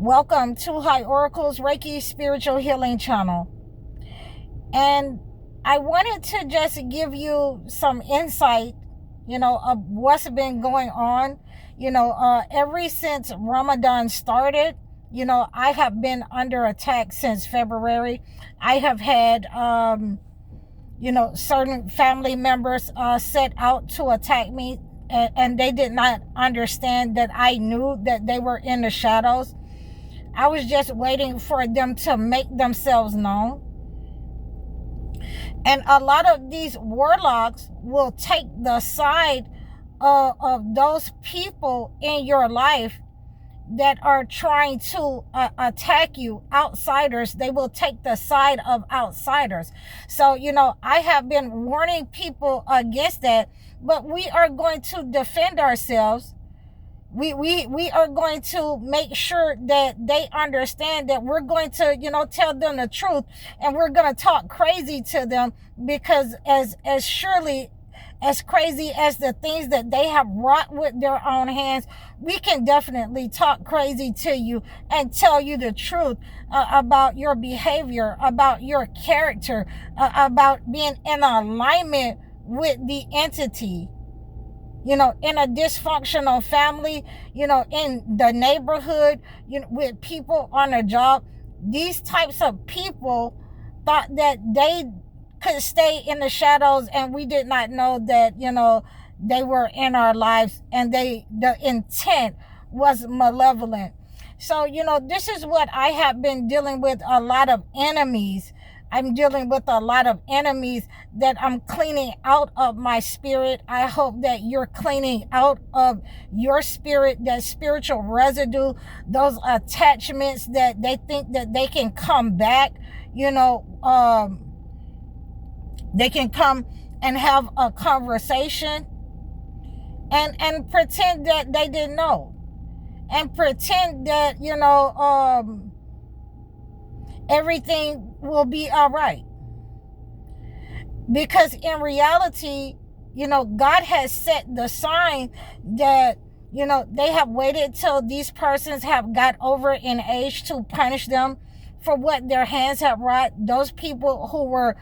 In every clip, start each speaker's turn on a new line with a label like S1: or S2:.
S1: Welcome to High Oracle's Reiki Spiritual Healing Channel. And I wanted to just give you some insight, of what's been going on. Ever since Ramadan started, I have been under attack since February. I have had, certain family members set out to attack me, and they did not understand that I knew that they were in the shadows. I was just waiting for them to make themselves known. And a lot of these warlocks will take the side of those people in your life that are trying to attack you, outsiders. They will take the side of outsiders. So, I have been warning people against that, but we are going to defend ourselves. We are going to make sure that they understand that we're going to, tell them the truth, and we're going to talk crazy to them, because as surely as crazy as the things that they have wrought with their own hands, we can definitely talk crazy to you and tell you the truth about your behavior, about your character, about being in alignment with the entity. In a dysfunctional family, in the neighborhood, with people on a job. These types of people thought that they could stay in the shadows, and we did not know that, they were in our lives, and the intent was malevolent. So, this is what I have been dealing with, a lot of enemies. I'm dealing with a lot of enemies that I'm cleaning out of my spirit. I hope that you're cleaning out of your spirit, that spiritual residue, those attachments that they think that they can come back, they can come and have a conversation and pretend that they didn't know, and pretend that, everything will be all right. Because in reality, God has set the sign that, they have waited till these persons have got over in age to punish them for what their hands have wrought. Those people who were,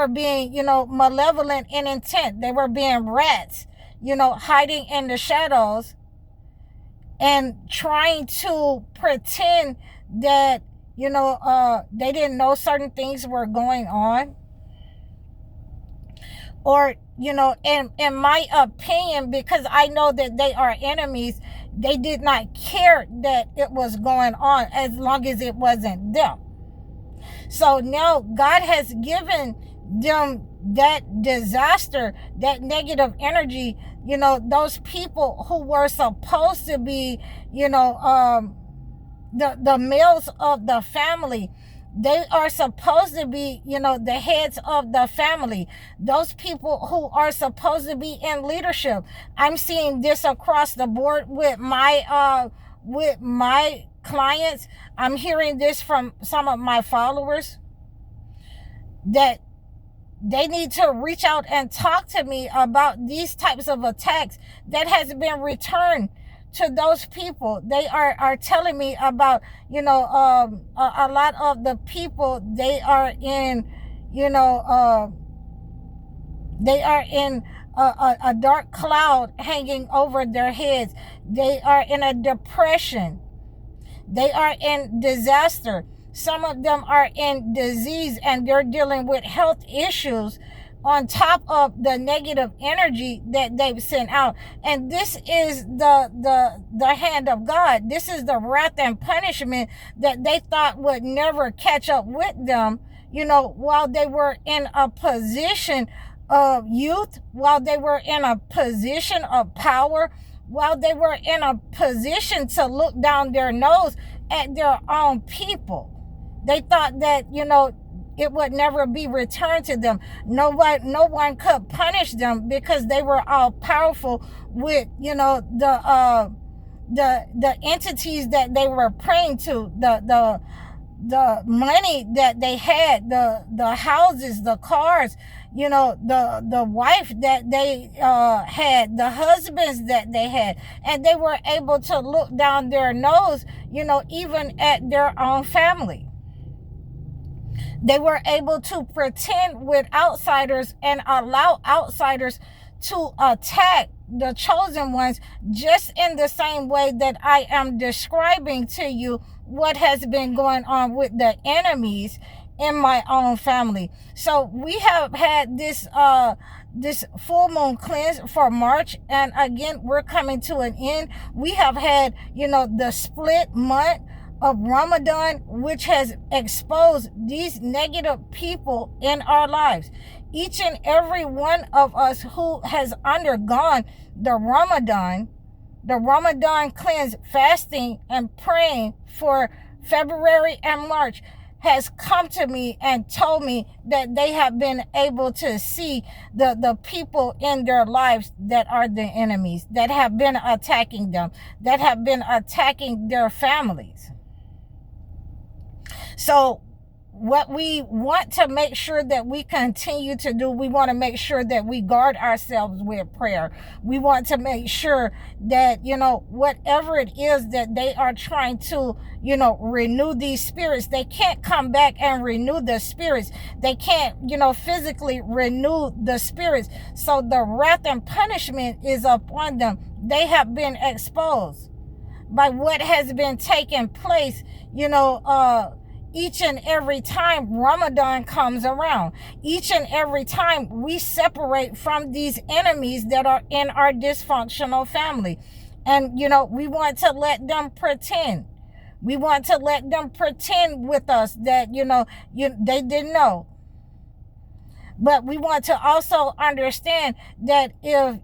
S1: being, malevolent in intent. They were being rats, hiding in the shadows and trying to pretend that, they didn't know certain things were going on. Or, in my opinion, because I know that they are enemies, they did not care that it was going on as long as it wasn't them. So now God has given them that disaster, that negative energy, those people who were supposed to be, the males of the family. They are supposed to be, the heads of the family. Those people who are supposed to be in leadership. I'm seeing this across the board with my clients. I'm hearing this from some of my followers, that they need to reach out and talk to me about these types of attacks that has been returned to those people. They are telling me about, a lot of the people, they are in, a dark cloud hanging over their heads. They are in a depression. They are in disaster. Some of them are in disease, and they're dealing with health issues on top of the negative energy that they've sent out. And this is the hand of God. This is the wrath and punishment that they thought would never catch up with them, while they were in a position of youth, while they were in a position of power, while they were in a position to look down their nose at their own people. They thought that, it would never be returned to them. No one could punish them, because they were all powerful with, the entities that they were praying to, the money that they had, the houses, the cars, the wife that they had, the husbands that they had, and they were able to look down their nose, even at their own family. They were able to pretend with outsiders and allow outsiders to attack the chosen ones, just in the same way that I am describing to you what has been going on with the enemies in my own family. So we have had this full moon cleanse for March, and again, we're coming to an end. We have had the split month of Ramadan, which has exposed these negative people in our lives. Each and every one of us who has undergone the Ramadan cleanse, fasting and praying for February and March, has come to me and told me that they have been able to see the people in their lives that are the enemies, that have been attacking them, that have been attacking their families. So what we want to make sure that we continue to do, we want to make sure that we guard ourselves with prayer. We want to make sure that, whatever it is that they are trying to, renew these spirits, they can't come back and renew the spirits. They can't, physically renew the spirits. So the wrath and punishment is upon them. They have been exposed by what has been taking place, each and every time Ramadan comes around. Each and every time we separate from these enemies that are in our dysfunctional family. And, we want to let them pretend. We want to let them pretend with us that, they didn't know. But we want to also understand that if,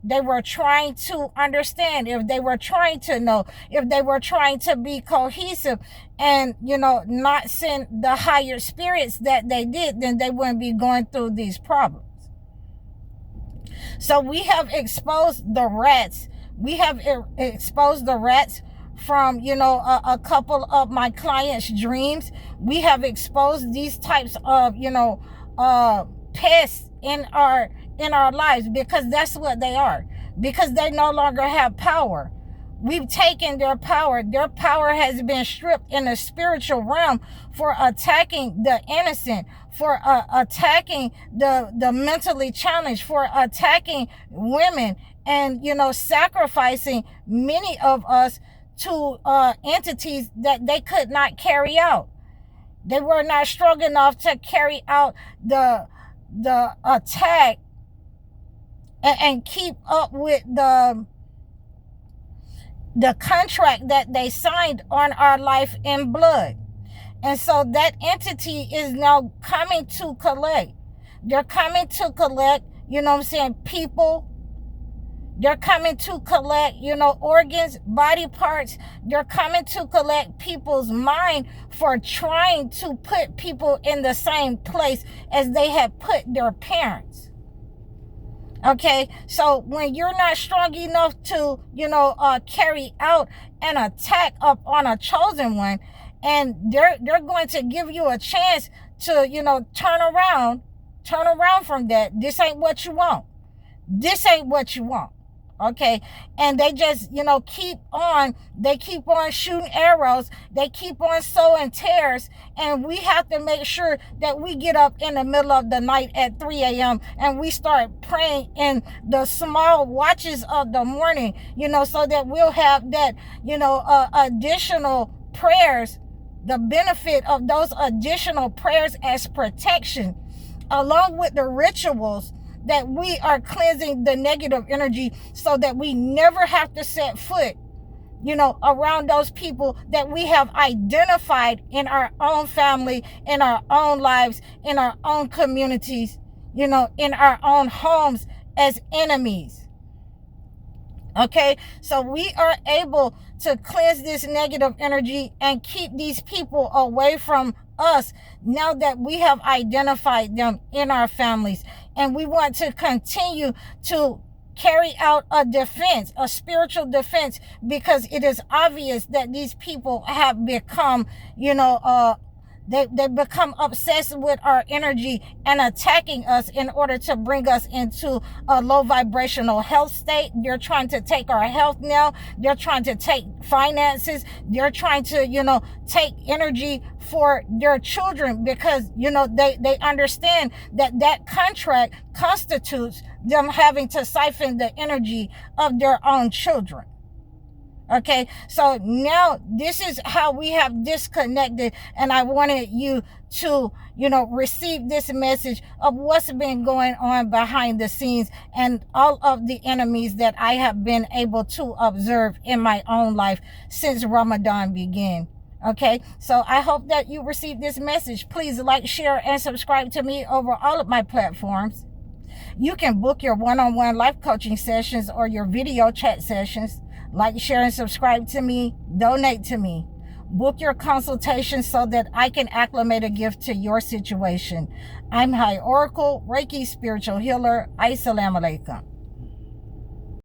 S1: they were trying to understand, if they were trying to know, if they were trying to be cohesive and, not send the higher spirits that they did, then they wouldn't be going through these problems. So we have exposed the rats. We have exposed the rats from, a couple of my clients' dreams. We have exposed these types of, pests in our lives, because that's what they are, because they no longer have power. We've taken their power. Their power has been stripped in the spiritual realm for attacking the innocent, for attacking the mentally challenged, for attacking women, and sacrificing many of us to entities that they could not carry out. They were not strong enough to carry out the attack and keep up with the contract that they signed on our life in blood. And so that entity is now coming to collect. They're coming to collect, people. They're coming to collect, organs, body parts. They're coming to collect people's mind for trying to put people in the same place as they had put their parents. Okay, so when you're not strong enough to, carry out an attack up on a chosen one, and they're going to give you a chance to, turn around from that. This ain't what you want. This ain't what you want. Okay, and they just, keep on shooting arrows. They keep on sowing tears, and we have to make sure that we get up in the middle of the night at 3 a.m. and we start praying in the small watches of the morning, so that we'll have that, additional prayers, the benefit of those additional prayers as protection, along with the rituals that we are cleansing the negative energy, so that we never have to set foot, around those people that we have identified in our own family, in our own lives, in our own communities, in our own homes as enemies. Okay, so we are able to cleanse this negative energy and keep these people away from us now that we have identified them in our families. And we want to continue to carry out a defense, a spiritual defense, because it is obvious that these people have become, they become obsessed with our energy and attacking us in order to bring us into a low vibrational health state. They're trying to take our health now. They're trying to take finances. They're trying to, take energy for their children, because, they understand that contract constitutes them having to siphon the energy of their own children. Okay, so now this is how we have disconnected, and I wanted you to, receive this message of what's been going on behind the scenes and all of the enemies that I have been able to observe in my own life since Ramadan began. Okay, so I hope that you receive this message. Please like, share, and subscribe to me over all of my platforms. You can book your one-on-one life coaching sessions or your video chat sessions. Like, share, and subscribe to me. Donate to me. Book your consultation so that I can acclimate a gift to your situation. I'm High Oracle, Reiki spiritual healer. Assalamu alaikum.